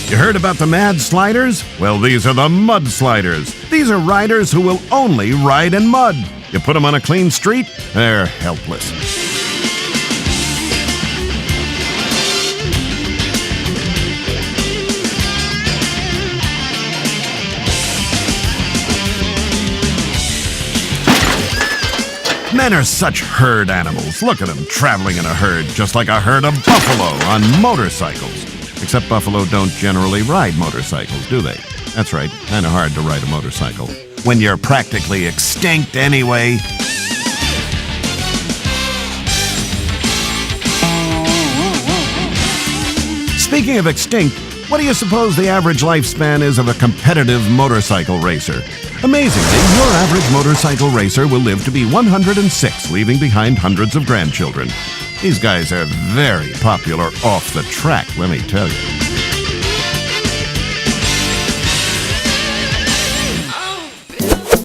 You heard about the Mad Sliders? Well, these are the Mud Sliders. These are riders who will only ride in mud. You put them on a clean street, they're helpless. Men are such herd animals. Look at them traveling in a herd, just like a herd of buffalo on motorcycles. Except buffalo don't generally ride motorcycles, do they? That's right, kind of hard to ride a motorcycle when you're practically extinct anyway. Speaking of extinct, what do you suppose the average lifespan is of a competitive motorcycle racer? Amazingly, your average motorcycle racer will live to be 106, leaving behind hundreds of grandchildren. These guys are very popular off the track, let me tell you.